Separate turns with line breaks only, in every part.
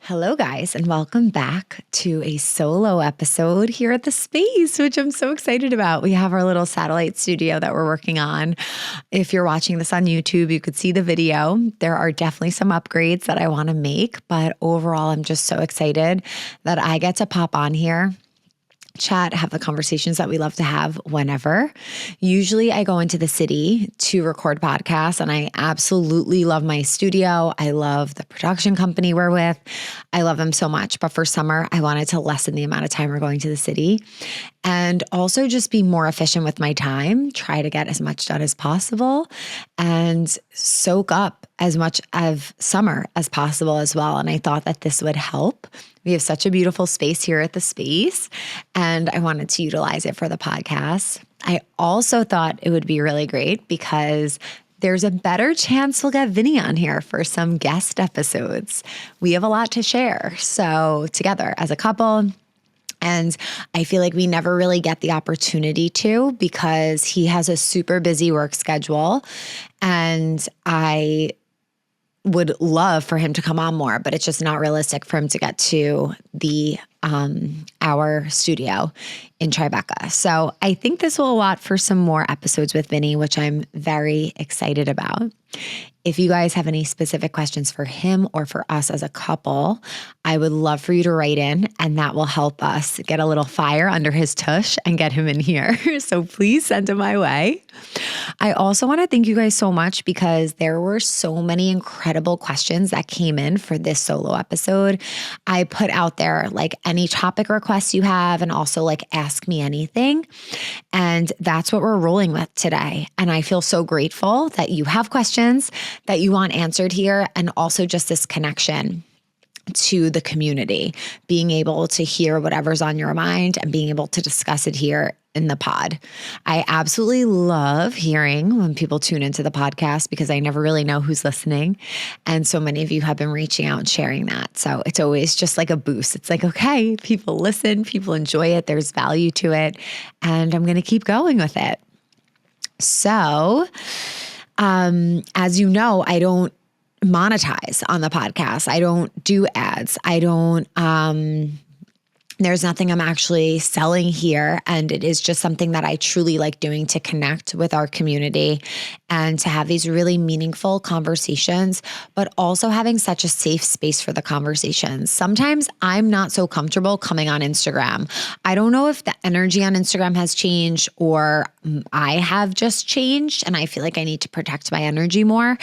Hello, guys, and welcome back to a solo episode here at the space, which I'm so excited about. We have our little satellite studio that we're working on. If you're watching this on YouTube, you could see the video. There are definitely some upgrades that I want to make, but overall, I'm just so excited that I get to pop on here, chat, have the conversations that we love to have whenever. Usually I go into the city to record podcasts, and I absolutely love my studio. I love the production company we're with. I love them so much. But for summer, I wanted to lessen the amount of time we're going to the city and also just be more efficient with my time, try to get as much done as possible and soak up as much of summer as possible as well. And I thought that this would help. We have such a beautiful space here at the space, and I wanted to utilize it for the podcast. I also thought it would be really great because there's a better chance we'll get Vinny on here for some guest episodes. We have a lot to share. So together as a couple, and I feel like we never really get the opportunity to because he has a super busy work schedule, and I would love for him to come on more, but it's just not realistic for him to get to the our studio in Tribeca. So I think this will allot for some more episodes with Vinny, which I'm very excited about. If you guys have any specific questions for him or for us as a couple, I would love for you to write in, and that will help us get a little fire under his tush and get him in here. So please send him my way. I also want to thank you guys so much because there were so many incredible questions that came in for this solo episode. I put out there like any topic requests you have and also like ask me anything. And that's what we're rolling with today. And I feel so grateful that you have questions that you want answered here, and also just this connection to the community, being able to hear whatever's on your mind and being able to discuss it here in the pod. I absolutely love hearing when people tune into the podcast because I never really know who's listening. And so many of you have been reaching out and sharing that. So it's always just like a boost. It's like, okay, people listen, people enjoy it, there's value to it, and I'm going to keep going with it. So, as you know, I don't monetize on the podcast. I don't do ads. There's nothing I'm actually selling here. And it is just something that I truly like doing to connect with our community and to have these really meaningful conversations, but also having such a safe space for the conversations. Sometimes I'm not so comfortable coming on Instagram. I don't know if the energy on Instagram has changed or I have just changed and I feel like I need to protect my energy more.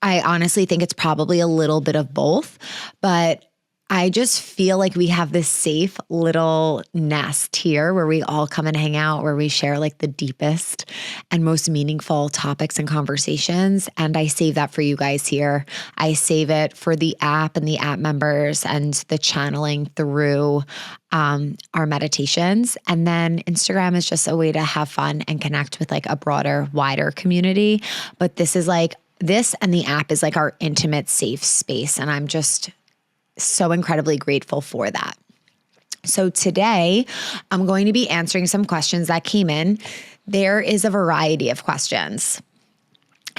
I honestly think it's probably a little bit of both, but I just feel like we have this safe little nest here where we all come and hang out, where we share like the deepest and most meaningful topics and conversations. And I save that for you guys here. I save it for the app and the app members and the channeling through our meditations. And then Instagram is just a way to have fun and connect with like a broader, wider community. But this and the app is like our intimate, safe space. And I'm just so incredibly grateful for that. So today I'm going to be answering some questions that came in. There is a variety of questions.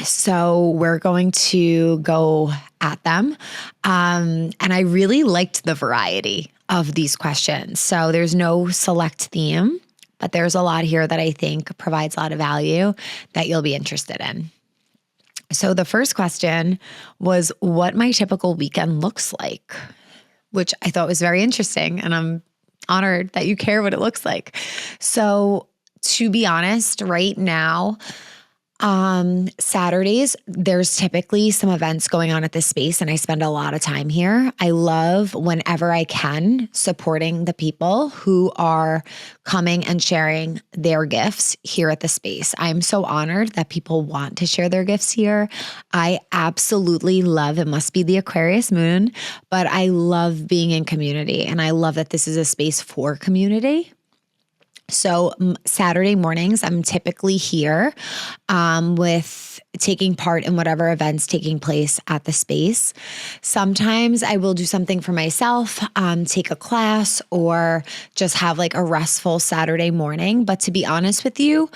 So we're going to go at them. And I really liked the variety of these questions. So there's no select theme, but there's a lot here that I think provides a lot of value that you'll be interested in. So the first question was what my typical weekend looks like, which I thought was very interesting. And I'm honored that you care what it looks like. So to be honest, right now, Saturdays, there's typically some events going on at this space and I spend a lot of time here. I love whenever I can supporting the people who are coming and sharing their gifts here at the space. I'm so honored that people want to share their gifts here. I absolutely love, it must be the Aquarius moon, but I love being in community and I love that this is a space for community. So Saturday mornings, I'm typically here with taking part in whatever events taking place at the space. Sometimes I will do something for myself, take a class, or just have like a restful Saturday morning. But to be honest with you,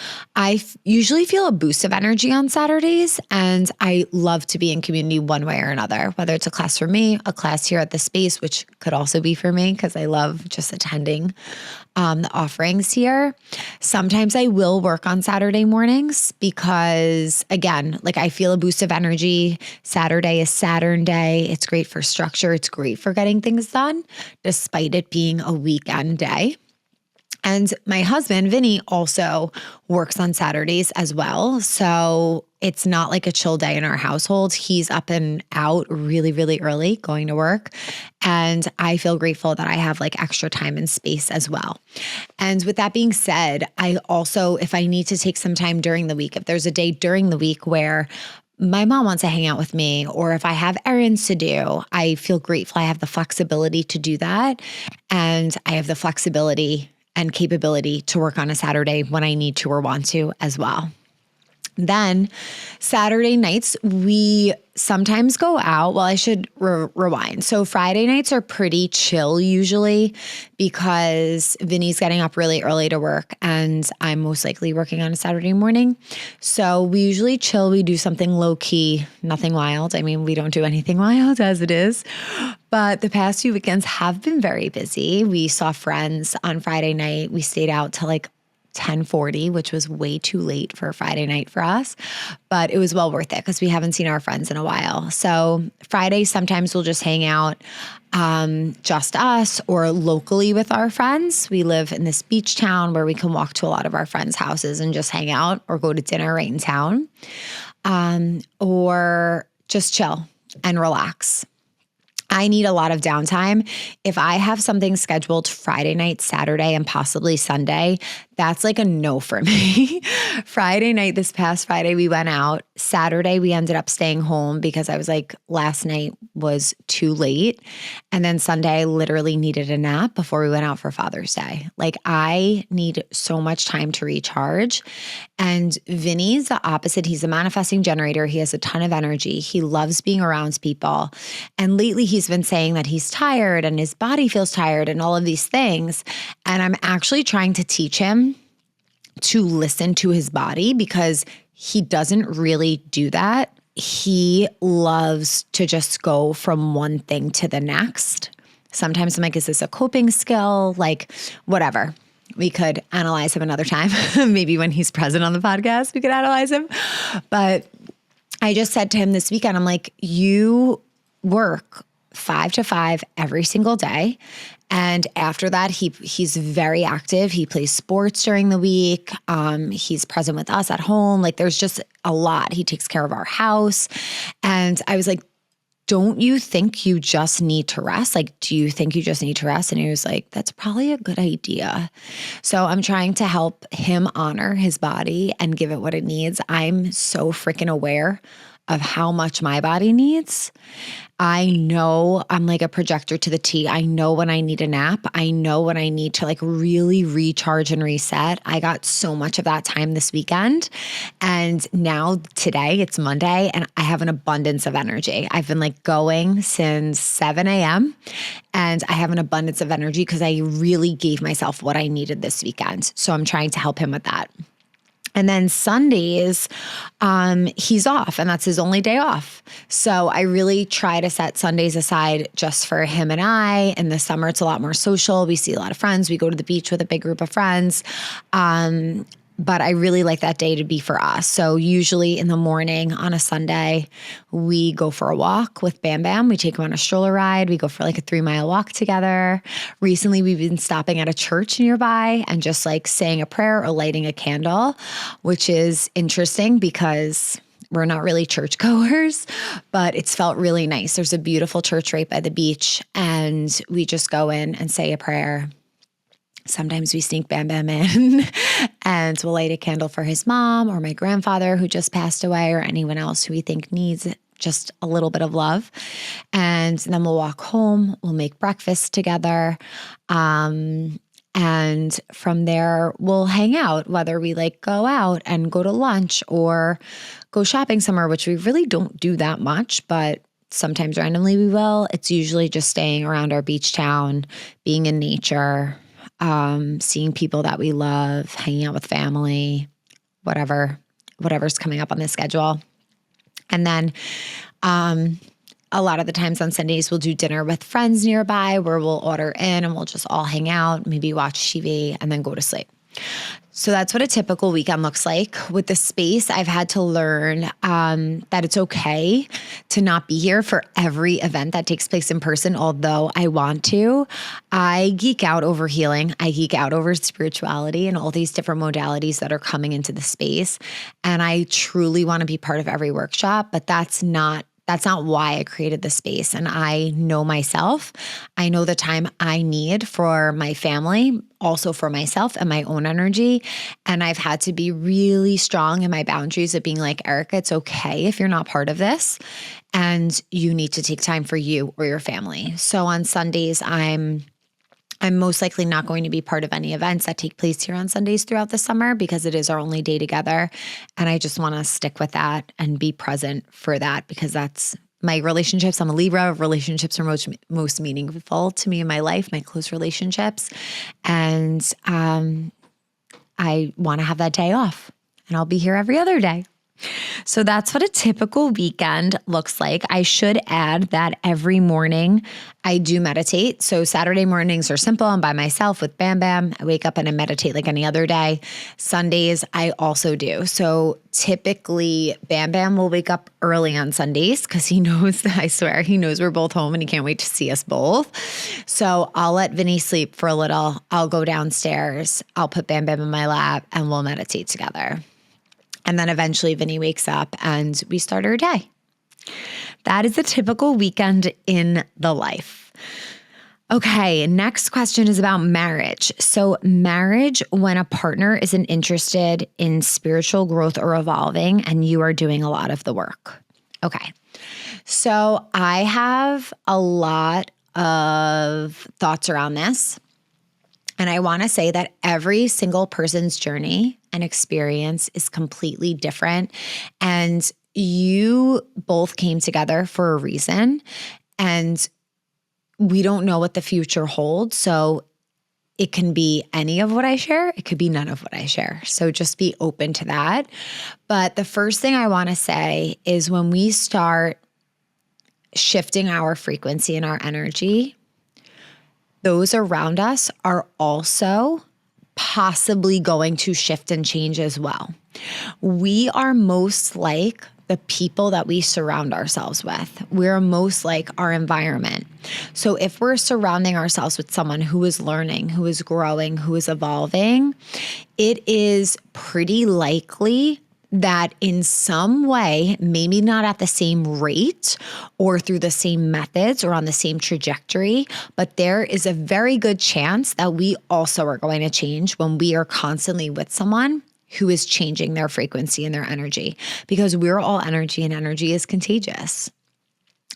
usually feel a boost of energy on Saturdays, and I love to be in community one way or another, whether it's a class for me, a class here at the space, which could also be for me because I love just attending the offerings here. Sometimes I will work on Saturday mornings because, again, like I feel a boost of energy. Saturday is Saturn day. It's great for structure. It's great for getting things done, despite it being a weekend day. And my husband, Vinny, also works on Saturdays as well. So it's not like a chill day in our household. He's up and out really, really early going to work. And I feel grateful that I have like extra time and space as well. And with that being said, I also, if I need to take some time during the week, if there's a day during the week where my mom wants to hang out with me, or if I have errands to do, I feel grateful I have the flexibility to do that. And I have the flexibility and capability to work on a Saturday when I need to or want to as well. Then Saturday nights, we sometimes go out. Well, I should rewind. So Friday nights are pretty chill usually because Vinny's getting up really early to work and I'm most likely working on a Saturday morning. So we usually chill. We do something low key, nothing wild. I mean, we don't do anything wild as it is. But the past few weekends have been very busy. We saw friends on Friday night. We stayed out till like 10:40, which was way too late for a Friday night for us, but it was well worth it because we haven't seen our friends in a while. So Friday, sometimes we'll just hang out, just us or locally with our friends. We live in this beach town where we can walk to a lot of our friends' houses and just hang out or go to dinner right in town, or just chill and relax. I need a lot of downtime. If I have something scheduled Friday night, Saturday, and possibly Sunday, that's like a no for me. Friday night, this past Friday, we went out. Saturday, we ended up staying home because I was like, last night was too late. And then Sunday, I literally needed a nap before we went out for Father's Day. Like I need so much time to recharge. And Vinny's the opposite. He's a manifesting generator. He has a ton of energy. He loves being around people. And lately he's been saying that he's tired and his body feels tired and all of these things. And I'm actually trying to teach him to listen to his body because he doesn't really do that. He loves to just go from one thing to the next. Sometimes I'm like, is this a coping skill? Like, whatever. We could analyze him another time. Maybe when he's present on the podcast, we could analyze him. But I just said to him this weekend, I'm like, you work 5 to 5 every single day. And after that, he's very active. He plays sports during the week. He's present with us at home. Like there's just a lot. He takes care of our house. And I was like, don't you think you just need to rest? Like, do you think you just need to rest? And he was like, that's probably a good idea. So I'm trying to help him honor his body and give it what it needs. I'm so freaking aware of how much my body needs. I know I'm like a projector to the T. I know when I need a nap. I know when I need to like really recharge and reset. I got so much of that time this weekend. And now today it's Monday and I have an abundance of energy. I've been like going since 7 a.m. and I have an abundance of energy because I really gave myself what I needed this weekend. So I'm trying to help him with that. And then Sundays, he's off and that's his only day off. So I really try to set Sundays aside just for him and I. In the summer, it's a lot more social. We see a lot of friends. We go to the beach with a big group of friends. But I really like that day to be for us. So usually in the morning on a Sunday, we go for a walk with Bam Bam. We take him on a stroller ride. We go for like a 3-mile walk together. Recently, we've been stopping at a church nearby and just like saying a prayer or lighting a candle, which is interesting because we're not really churchgoers, but it's felt really nice. There's a beautiful church right by the beach and we just go in and say a prayer. Sometimes we sneak Bam Bam in and we'll light a candle for his mom or my grandfather who just passed away or anyone else who we think needs just a little bit of love. And then we'll walk home, we'll make breakfast together. And from there, we'll hang out, whether we like go out and go to lunch or go shopping somewhere, which we really don't do that much, but sometimes randomly we will. It's usually just staying around our beach town, being in nature, seeing people that we love, hanging out with family, whatever's coming up on the schedule. And then a lot of the times on Sundays, we'll do dinner with friends nearby where we'll order in and we'll just all hang out, maybe watch TV and then go to sleep. So that's what a typical weekend looks like. With the space, I've had to learn that it's okay to not be here for every event that takes place in person, although I want to. I geek out over healing. I geek out over spirituality and all these different modalities that are coming into the space. And I truly want to be part of every workshop, but that's not why I created the space. And I know myself. I know the time I need for my family, also for myself and my own energy. And I've had to be really strong in my boundaries of being like, Erika, it's okay if you're not part of this. And you need to take time for you or your family. So on Sundays, I'm most likely not going to be part of any events that take place here on Sundays throughout the summer because it is our only day together. And I just want to stick with that and be present for that because that's my relationships. I'm a Libra. Relationships are most meaningful to me in my life, my close relationships. And I want to have that day off and I'll be here every other day. So that's what a typical weekend looks like. I should add that every morning I do meditate. So Saturday mornings are simple. I'm by myself with Bam Bam. I wake up and I meditate like any other day. Sundays I also do. So typically Bam Bam will wake up early on Sundays because he knows, I swear, he knows we're both home and he can't wait to see us both. So I'll let Vinny sleep for a little. I'll go downstairs. I'll put Bam Bam in my lap and we'll meditate together. And then eventually Vinny wakes up and we start our day. That is a typical weekend in the life. Okay, next question is about marriage. So marriage, when a partner isn't interested in spiritual growth or evolving and you are doing a lot of the work. Okay, so I have a lot of thoughts around this. And I want to say that every single person's journey and experience is completely different. And you both came together for a reason. And we don't know what the future holds. So it can be any of what I share. It could be none of what I share. So just be open to that. But the first thing I want to say is when we start shifting our frequency and our energy, those around us are also possibly going to shift and change as well. We are most like the people that we surround ourselves with. We're most like our environment. So if we're surrounding ourselves with someone who is learning, who is growing, who is evolving, it is pretty likely that in some way, maybe not at the same rate or through the same methods or on the same trajectory, but there is a very good chance that we also are going to change when we are constantly with someone who is changing their frequency and their energy, because we're all energy and energy is contagious.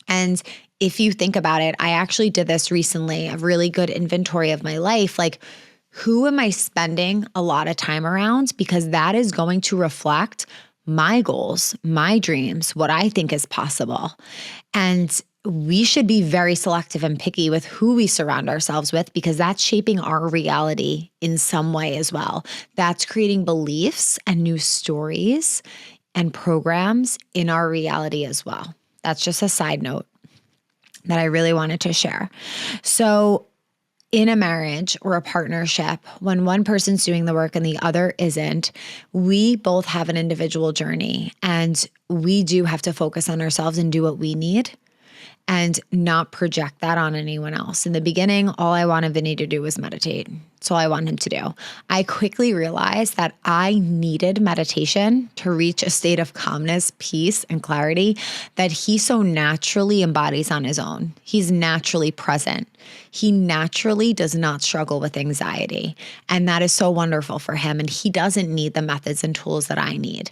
And if you think about it, I actually did this recently, a really good inventory of my life. Like, who am I spending a lot of time around? Because that is going to reflect my goals, my dreams, what I think is possible. And we should be very selective and picky with who we surround ourselves with, because that's shaping our reality in some way as well. That's creating beliefs and new stories and programs in our reality as well. That's just a side note that I really wanted to share. So in a marriage or a partnership, when one person's doing the work and the other isn't, we both have an individual journey, and we do have to focus on ourselves and do what we need and not project that on anyone else. In the beginning, all I wanted Vinny to do was meditate. That's all I wanted him to do. I quickly realized that I needed meditation to reach a state of calmness, peace, and clarity that he so naturally embodies on his own. He's naturally present. He naturally does not struggle with anxiety. And that is so wonderful for him. And he doesn't need the methods and tools that I need.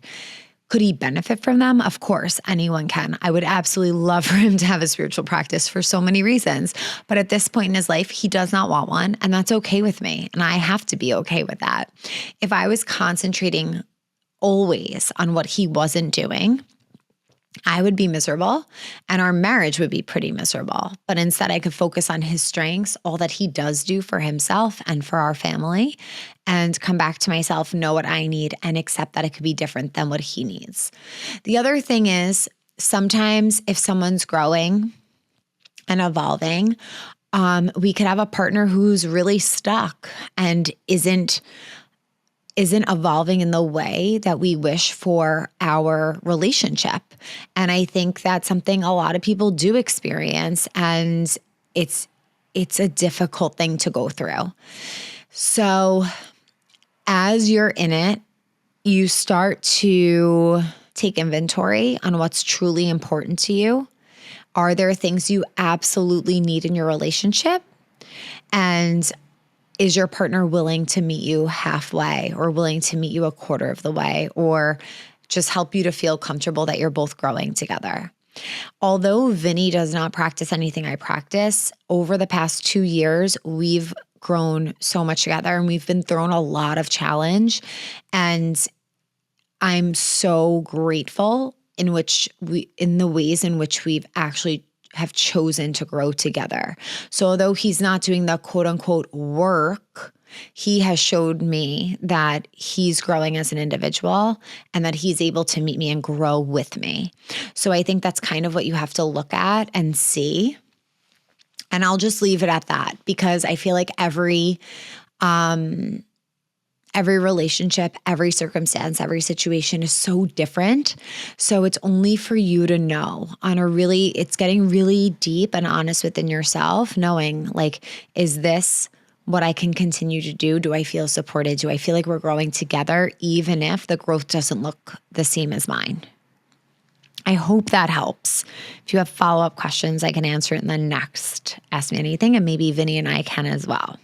Could he benefit from them? Of course, anyone can. I would absolutely love for him to have a spiritual practice for so many reasons. But at this point in his life, he does not want one. And that's okay with me. And I have to be okay with that. If I was concentrating always on what he wasn't doing, I would be miserable and our marriage would be pretty miserable. But instead, I could focus on his strengths, all that he does do for himself and for our family, and come back to myself, know what I need, and accept that it could be different than what he needs. The other thing is sometimes if someone's growing and evolving, we could have a partner who's really stuck and isn't evolving in the way that we wish for our relationship. And I think that's something a lot of people do experience, and it's a difficult thing to go through. So as you're in it, you start to take inventory on what's truly important to you. Are there things you absolutely need in your relationship? And is your partner willing to meet you halfway, or willing to meet you a quarter of the way, or just help you to feel comfortable that you're both growing together? Although Vinny does not practice anything I practice, over the past 2 years, we've grown so much together and we've been thrown a lot of challenge. And I'm so grateful in the ways in which we've actually have chosen to grow together. So although he's not doing the quote unquote work, he has showed me that he's growing as an individual and that he's able to meet me and grow with me. So I think that's kind of what you have to look at and see. And I'll just leave it at that, because I feel like every relationship, every circumstance, every situation is so different. So it's only for you to know it's getting really deep and honest within yourself, knowing like, is this what I can continue to do? Do I feel supported? Do I feel like we're growing together, even if the growth doesn't look the same as mine? I hope that helps. If you have follow-up questions, I can answer it in the next Ask Me Anything, and maybe Vinny and I can as well.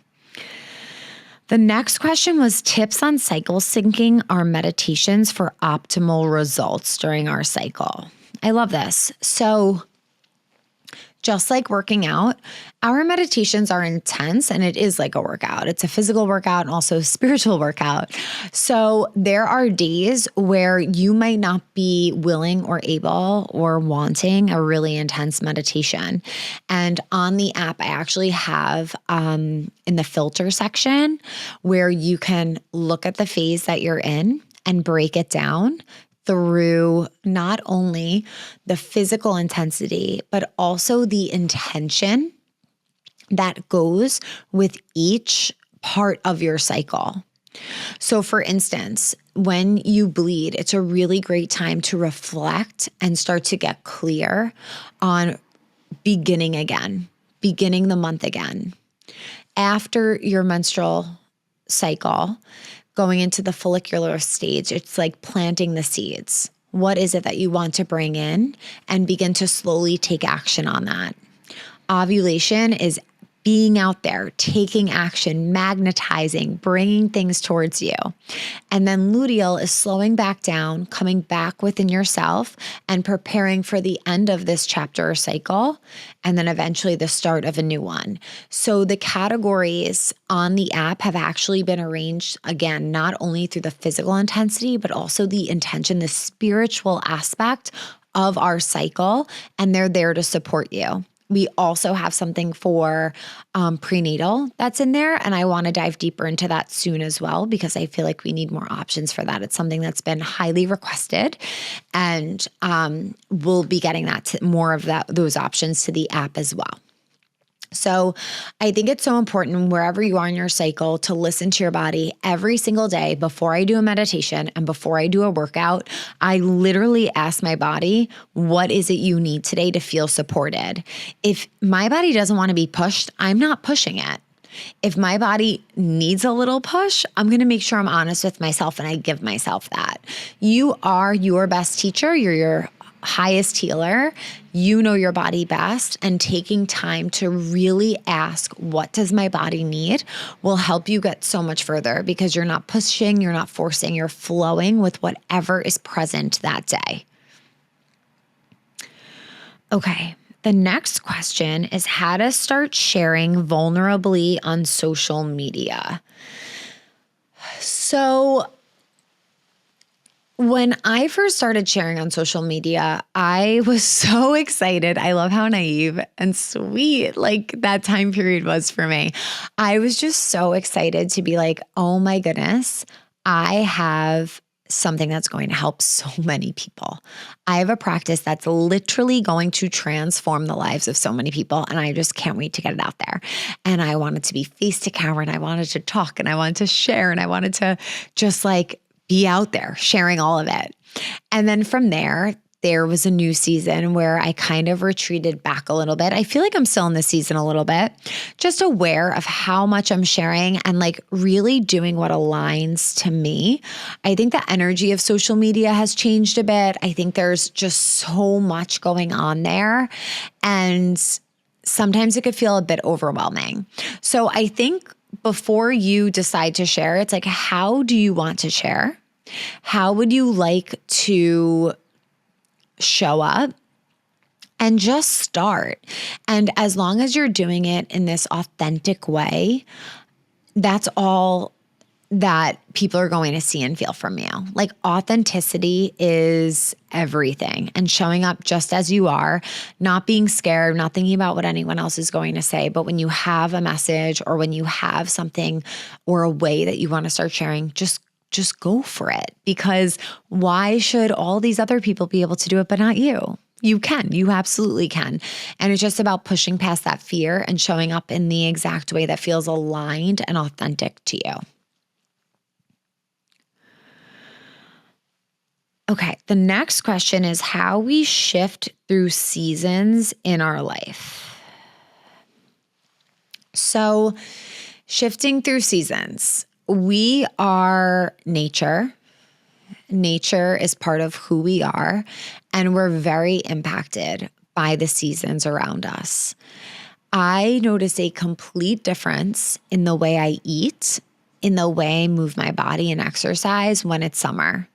The next question was tips on cycle syncing our meditations for optimal results during our cycle. I love this. So just like working out, our meditations are intense, and it is like a workout. It's a physical workout and also a spiritual workout. So there are days where you might not be willing or able or wanting a really intense meditation. And on the app, I actually have in the filter section where you can look at the phase that you're in and break it down through not only the physical intensity, but also the intention that goes with each part of your cycle. So for instance, when you bleed, it's a really great time to reflect and start to get clear on beginning the month again. After your menstrual cycle, going into the follicular stage, it's like planting the seeds. What is it that you want to bring in, and begin to slowly take action on that? Ovulation is being out there, taking action, magnetizing, bringing things towards you. And then luteal is slowing back down, coming back within yourself, and preparing for the end of this chapter or cycle, and then eventually the start of a new one. So the categories on the app have actually been arranged, again, not only through the physical intensity, but also the intention, the spiritual aspect of our cycle, and they're there to support you. We also have something for prenatal that's in there, and I want to dive deeper into that soon as well, because I feel like we need more options for that. It's something that's been highly requested, and we'll be getting more of those options to the app as well. So I think it's so important wherever you are in your cycle to listen to your body every single day. Before I do a meditation and before I do a workout, I literally ask my body, what is it you need today to feel supported? If my body doesn't want to be pushed, I'm not pushing it. If my body needs a little push, I'm going to make sure I'm honest with myself and I give myself that. You are your best teacher. You're your highest healer, you know your body best, and taking time to really ask, what does my body need, will help you get so much further because you're not pushing, you're not forcing, you're flowing with whatever is present that day. Okay. The next question is how to start sharing vulnerably on social media. So when I first started sharing on social media, I was so excited. I love how naive and sweet like that time period was for me. I was just so excited to be like, oh my goodness, I have something that's going to help so many people. I have a practice that's literally going to transform the lives of so many people. And I just can't wait to get it out there. And I wanted to be face to camera, and I wanted to talk, and I wanted to share, and I wanted to just like be out there sharing all of it. And then from there was a new season where I kind of retreated back a little bit. I feel like I'm still in this season a little bit, just aware of how much I'm sharing and like really doing what aligns to me. I think the energy of social media has changed a bit. I think there's just so much going on there. And sometimes it could feel a bit overwhelming. So I think before you decide to share, it's like, how do you want to share? How would you like to show up? And just start. And as long as you're doing it in this authentic way, that's all that people are going to see and feel from you. Like authenticity is everything, and showing up just as you are, not being scared, not thinking about what anyone else is going to say. But when you have a message or when you have something or a way that you want to start sharing, just go for it, because why should all these other people be able to do it, but not you? You can, you absolutely can. And it's just about pushing past that fear and showing up in the exact way that feels aligned and authentic to you. Okay, the next question is how we shift through seasons in our life. So, shifting through seasons, we are nature. Nature is part of who we are, and we're very impacted by the seasons around us. I notice a complete difference in the way I eat, in the way I move my body and exercise when it's summer.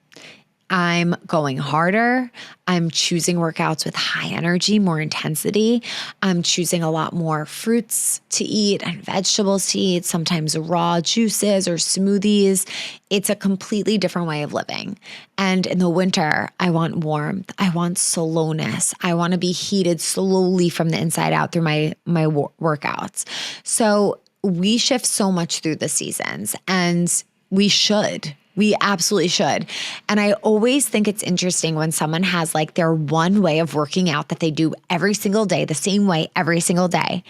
I'm going harder. I'm choosing workouts with high energy, more intensity. I'm choosing a lot more fruits to eat and vegetables to eat, sometimes raw juices or smoothies. It's a completely different way of living. And in the winter, I want warmth. I want slowness. I want to be heated slowly from the inside out through my workouts. So we shift so much through the seasons, and we should. We absolutely should. And I always think it's interesting when someone has like their one way of working out that they do every single day, the same way every single day.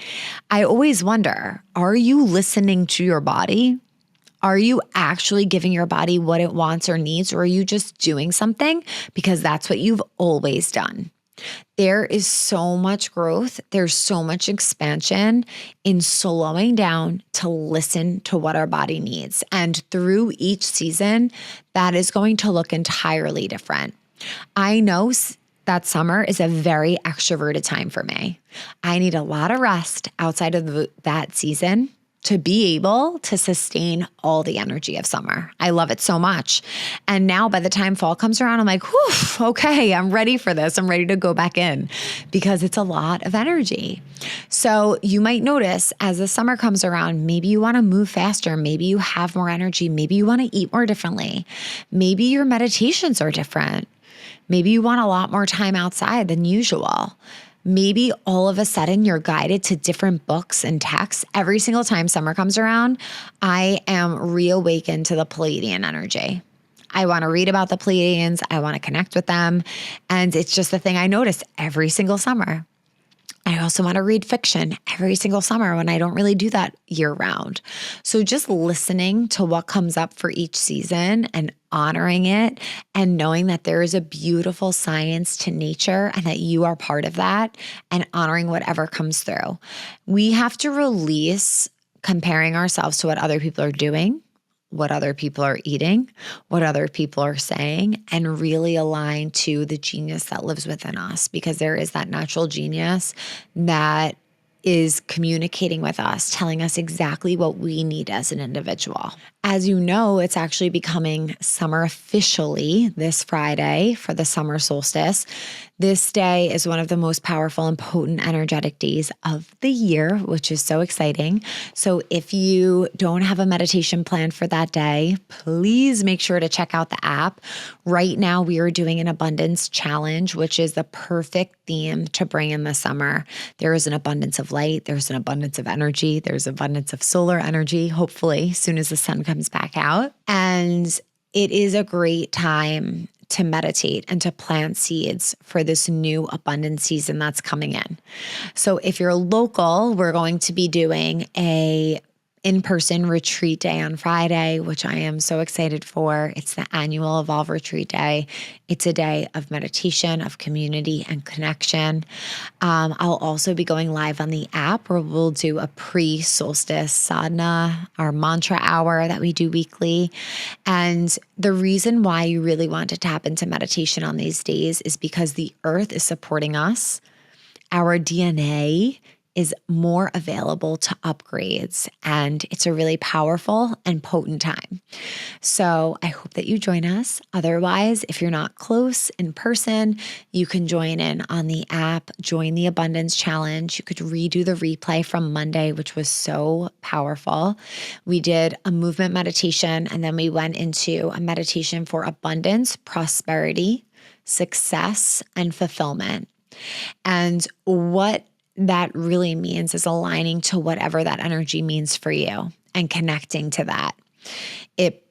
I always wonder, are you listening to your body? Are you actually giving your body what it wants or needs? Or are you just doing something because that's what you've always done? There is so much growth. There's so much expansion in slowing down to listen to what our body needs. And through each season, that is going to look entirely different. I know that summer is a very extroverted time for me. I need a lot of rest outside of that season to be able to sustain all the energy of summer. I love it so much. And now by the time fall comes around, I'm like, whew, okay, I'm ready for this. I'm ready to go back in because it's a lot of energy. So you might notice as the summer comes around, maybe you want to move faster. Maybe you have more energy. Maybe you want to eat more differently. Maybe your meditations are different. Maybe you want a lot more time outside than usual. Maybe all of a sudden you're guided to different books and texts. Every single time summer comes around, I am reawakened to the Pleiadian energy. I want to read about the Pleiadians. I want to connect with them. And it's just the thing I notice every single summer. I also want to read fiction every single summer when I don't really do that year round. So just listening to what comes up for each season and honoring it and knowing that there is a beautiful science to nature and that you are part of that and honoring whatever comes through. We have to release comparing ourselves to what other people are doing, what other people are eating, what other people are saying, and really align to the genius that lives within us, because there is that natural genius that is communicating with us, telling us exactly what we need as an individual. As you know, it's actually becoming summer officially this Friday for the summer solstice. This day is one of the most powerful and potent energetic days of the year, which is so exciting. So if you don't have a meditation plan for that day, please make sure to check out the app. Right now, we are doing an abundance challenge, which is the perfect theme to bring in the summer. There is an abundance of light. There's an abundance of energy. There's abundance of solar energy, hopefully, as soon as the sun comes back out. And it is a great time to meditate and to plant seeds for this new abundance season that's coming in. So if you're local, we're going to be doing a in-person retreat day on Friday, which I am so excited for. It's the annual Evolve Retreat Day. It's a day of meditation, of community and connection. I'll also be going live on the app where we'll do a pre-solstice sadhana, our mantra hour that we do weekly. And the reason why you really want to tap into meditation on these days is because the earth is supporting us. Our DNA is more available to upgrades, and it's a really powerful and potent time. So I hope that you join us. Otherwise, if you're not close in person, you can join in on the app, join the Abundance Challenge. You could redo the replay from Monday, which was so powerful. We did a movement meditation, and then we went into a meditation for abundance, prosperity, success, and fulfillment. And what that really means is aligning to whatever that energy means for you and connecting to that. It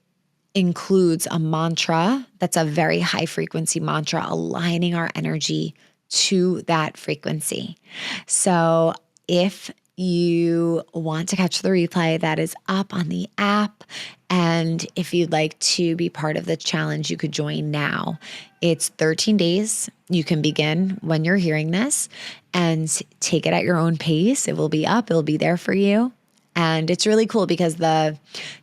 includes a mantra that's a very high frequency mantra, aligning our energy to that frequency. So if you want to catch the replay, that is up on the app. And if you'd like to be part of the challenge, you could join now. It's 13 days. You can begin when you're hearing this and take it at your own pace. It will be up. It'll be there for you. And it's really cool because the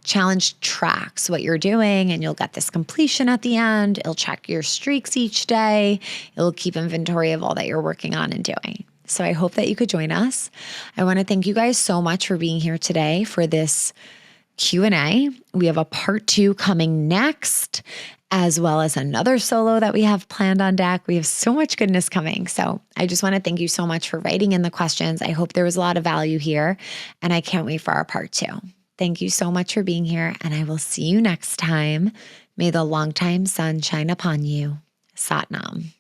challenge tracks what you're doing, and you'll get this completion at the end. It'll check your streaks each day. It'll keep inventory of all that you're working on and doing. So I hope that you could join us. I want to thank you guys so much for being here today for this Q&A. We have a part 2 coming next, as well as another solo that we have planned on deck. We have so much goodness coming. So I just want to thank you so much for writing in the questions. I hope there was a lot of value here, and I can't wait for our part 2. Thank you so much for being here, and I will see you next time. May the longtime sun shine upon you. Sat Nam.